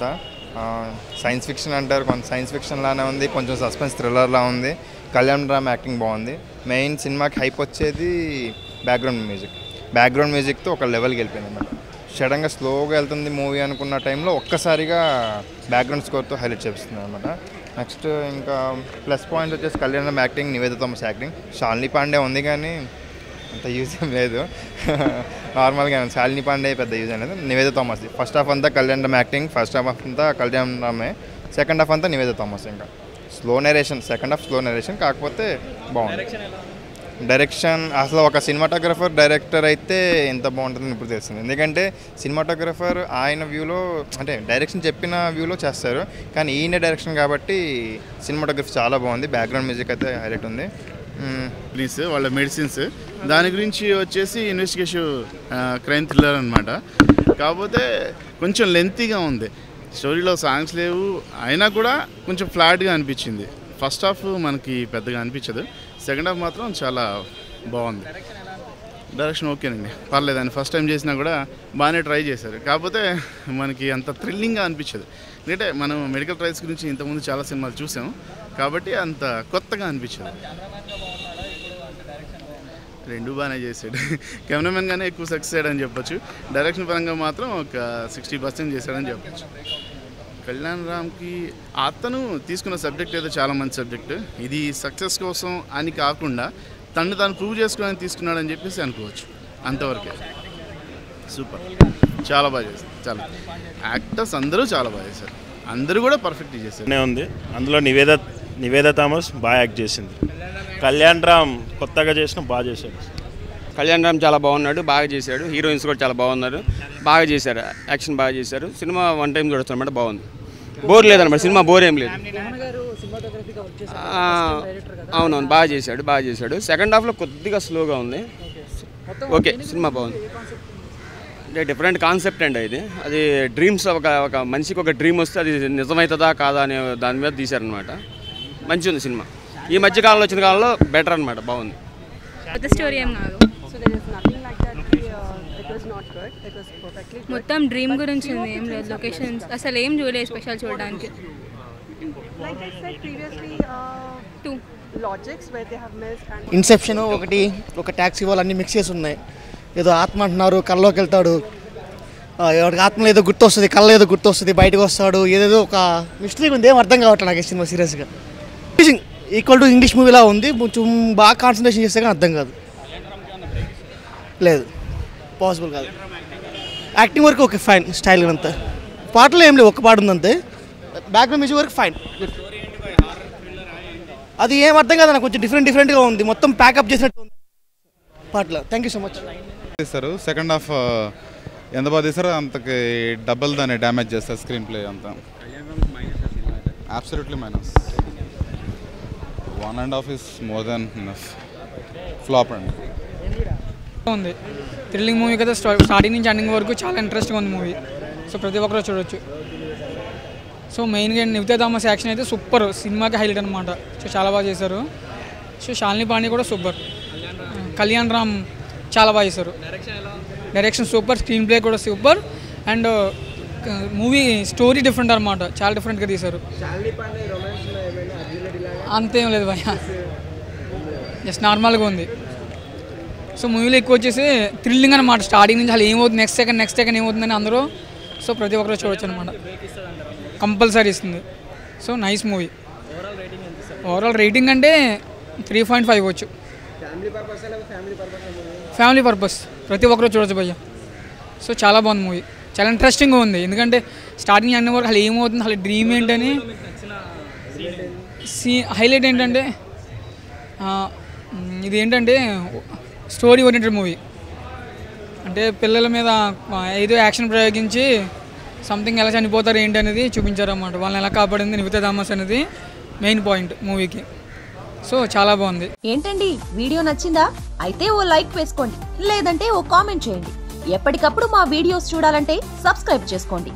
అంతా. Science fiction అంటారు, కొంచెం సైన్స్ ఫిక్షన్ లానే ఉంది, కొంచెం సస్పెన్స్ థ్రిల్లర్లా ఉంది. కళ్యాణ్ రామ్ యాక్టింగ్ బాగుంది. మెయిన్ సినిమాకి హైప్ వచ్చేది బ్యాక్గ్రౌండ్ మ్యూజిక్తో ఒక లెవెల్కి వెళ్ళిపోయింది అన్నమాట. సడన్గా స్లోగా వెళ్తుంది మూవీ అనుకున్న టైంలో ఒక్కసారిగా బ్యాక్గ్రౌండ్ స్కోర్తో హైలైట్ చేస్తుంది అనమాట. నెక్స్ట్ ఇంకా ప్లస్ పాయింట్ వచ్చేసి Kalyan Ram acting, Nivedita Thomas acting. Shalini Pandey ఉంది కానీ అంత యూజ్ ఏం లేదు, నార్మల్గా శాలిని పాండే పెద్ద యూజ్ అనేది. నివేదిత థామస్ ఫస్ట్ హాఫ్ అంతా Kalyan Ram acting, first half అంతా కళ్యాణ్ రామే, సెకండ్ హాఫ్ అంతా నివేదిత థామస్. ఇంకా slow narration, second half slow narration, కాకపోతే బాగుంది. డైరెక్షన్ అసలు ఒక సినిమాటోగ్రఫర్ డైరెక్టర్ అయితే ఎంత బాగుంటుందని ఇప్పుడు తెలుస్తుంది. ఎందుకంటే సినిమాటోగ్రఫర్ ఆయన వ్యూలో అంటే డైరెక్షన్ చెప్పిన వ్యూలో చేస్తారు, కానీ ఈయన డైరెక్షన్ కాబట్టి సినిమాటోగ్రఫీ చాలా బాగుంది. బ్యాక్గ్రౌండ్ మ్యూజిక్ అయితే హైలైట్ ఉంది. ప్లీజ్ వాళ్ళ మెడిసిన్స్ దాని గురించి వచ్చేసి ఇన్వెస్టిగేషన్ క్రైమ్ థ్రిల్లర్ అనమాట. కాకపోతే కొంచెం లెంతీగా ఉంది, స్టోరీలో సాంగ్స్ లేవు, అయినా కూడా కొంచెం ఫ్లాట్గా అనిపించింది. ఫస్ట్ హాఫ్ మనకి పెద్దగా అనిపించదు, సెకండ్ హాఫ్ మాత్రం చాలా బాగుంది. డైరెక్షన్ ఓకేనండి, పర్లేదండి. ఫస్ట్ టైం చేసినా కూడా బాగానే ట్రై చేశారు, కాకపోతే మనకి అంత థ్రిల్లింగ్గా అనిపించదు. ఎందుకంటే మనం మెడికల్ ట్రయల్స్ గురించి ఇంతకుముందు చాలా సినిమాలు చూసాం కాబట్టి అంత కొత్తగా అనిపించదు. రెండు బాగానే చేశాడు, కెమెరామెన్గానే ఎక్కువ సక్సెస్ అయ్యాడని చెప్పొచ్చు. డైరెక్షన్ పరంగా మాత్రం ఒక 60% చేశాడని చెప్పొచ్చు. కళ్యాణ్ రామ్కి అతను తీసుకున్న సబ్జెక్ట్ ఏదో చాలా మంచి సబ్జెక్టు. ఇది సక్సెస్ కోసం అని కాకుండా తను తాను ప్రూవ్ చేసుకోవాలని తీసుకున్నాడని చెప్పేసి అనుకోవచ్చు. అంతవరకే. సూపర్, చాలా బాగా చేశారు. చాలా యాక్టర్స్ అందరూ చాలా బాగా చేశారు, అందరూ కూడా పర్ఫెక్ట్ చేశారు. ఉంది అందులో నివేద థామస్ బాగా యాక్ట్ చేసింది. కళ్యాణ్ రామ్ కొత్తగా చేసిన బాగా చేశాడు. కళ్యాణ్ రామ్ చాలా బాగున్నాడు, బాగా చేశాడు. హీరోయిన్స్ కూడా చాలా బాగున్నారు, బాగా చేశారు, యాక్షన్ బాగా చేశారు. సినిమా వన్ టైం చూడొచ్చు అనమాట, బాగుంది. బోర్ లేదన్నమాట, సినిమా బోర్ ఏం లేదు. అవునవును, బాగా చేశాడు. సెకండ్ హాఫ్లో కొద్దిగా స్లోగా ఉంది. ఓకే, సినిమా బాగుంది. అంటే డిఫరెంట్ కాన్సెప్ట్ అండి ఇది. అది డ్రీమ్స్, ఒక మనిషికి ఒక డ్రీమ్ వస్తే అది నిజమవుతుందా కాదా అనే దాని మీద తీశారనమాట. మంచిగా ఉంది సినిమా. ఈ మధ్య కాలంలో వచ్చిన కాలంలో బెటర్ అనమాట, బాగుంది. మొత్తం డ్రీమ్ గురించి ఉంది, ఏం లేదు. లొకేషన్స్ అసలు ఏం చూడలేదు స్పెషల్ చూడడానికి. ఇన్సెప్షన్ ఒకటి, ఒక ట్యాక్సీ వాళ్ళు అన్నీ మిక్స్ చేసి ఉన్నాయి. ఏదో ఆత్మ అంటున్నారు, కళ్ళలోకి వెళ్తాడు, ఎవరికి ఆత్మలో ఏదో గుర్తు వస్తుంది, కళ్ళలో ఏదో గుర్తు వస్తుంది, బయటకు వస్తాడు, ఏదేదో ఒక మిస్టరీ ఉంది. ఏం అర్థం కావట్లేదు నాకు ఈ సినిమా సీరియస్గా. ఈక్వల్ టు ఇంగ్లీష్ మూవీలా ఉంది, కొంచెం బాగా కాన్సన్ట్రేషన్ చేస్తే కానీ అర్థం కాదు. లేదు, పాసిబుల్ కాదు. యాక్టింగ్ వరకు ఓకే, ఫైన్. స్టైల్ అంతా పాటలో ఏం లేవు, ఒక్క పాట ఉందంతే. బ్యాక్గ్రౌండ్ మ్యూజిక్ వరకు ఫైన్. అది ఏం అర్థం కాదు నాకు, కొంచెం డిఫరెంట్గా ఉంది. మొత్తం ప్యాకప్ చేసినట్టు ఉంది పాటలో. Thank you so much. తీస్తారు సెకండ్ హాఫ్ ఎంత బాగా తీస్తారో అంతకి డబుల్ దాన్ని డ్యామేజ్ చేస్తారు స్క్రీన్ ప్లే అంతా. Absolutely minus. 1.5 is more than enough. Flop అండి. ఉంది థ్రిల్లింగ్ మూవీ కదా, స్టార్టింగ్ నుంచి ఎండింగ్ వరకు చాలా ఇంట్రెస్టింగ్ ఉంది మూవీ. సో ప్రతి ఒక్కరు చూడొచ్చు. సో మెయిన్గా నివేదిత థామస్ యాక్షన్ అయితే సూపర్, సినిమాకి హైలైట్ అనమాట. సో చాలా బాగా చేశారు. సో శాలిని పాండే కూడా సూపర్. కళ్యాణ్ రామ్ చాలా బాగా చేశారు. డైరెక్షన్ సూపర్, స్క్రీన్ ప్లే కూడా super. And movie story different అనమాట, చాలా డిఫరెంట్గా తీశారు. అంతేం లేదు భయ్య, జస్ట్ నార్మల్గా ఉంది. సో మూవీలో ఎక్కువ వచ్చేసి థ్రిల్లింగ్ అనమాట. స్టార్టింగ్ నుంచి అసలు ఏమవుతుంది, నెక్స్ట్ సెకండ్ ఏమవుతుందని అందరూ సో ప్రతి ఒక్కరు చూడొచ్చు అనమాట. కంపల్సరీ ఇస్తుంది. So nice movie. Overall rating అంటే 3.5 ఇవ్వచ్చు. ఫ్యామిలీ పర్పస్ ప్రతి ఒక్కరు చూడొచ్చు భయ్య. సో చాలా బాగుంది మూవీ, చాలా ఇంట్రెస్టింగ్గా ఉంది. ఎందుకంటే స్టార్టింగ్ అన్ని వరకు అసలు ఏమవుతుంది, అసలు డ్రీమ్ ఏంటని. హైలైట్ ఏంటంటే ఇది ఏంటంటే స్టోరీ ఓరియంటెడ్ మూవీ. అంటే పిల్లల మీద ఏదో యాక్షన్ ప్రయోగించి సంథింగ్ ఎలా చనిపోతారు ఏంటి అనేది చూపించారు అన్నమాట. వాళ్ళని ఎలా కాపాడింది నివేదిత థామస్ అనేది మెయిన్ పాయింట్ మూవీకి. సో చాలా బాగుంది. ఏంటండి వీడియో నచ్చిందా? అయితే ఓ లైక్ వేసుకోండి, లేదంటే ఓ కామెంట్ చేయండి. ఎప్పటికప్పుడు మా వీడియోస్ చూడాలంటే సబ్స్క్రైబ్ చేసుకోండి.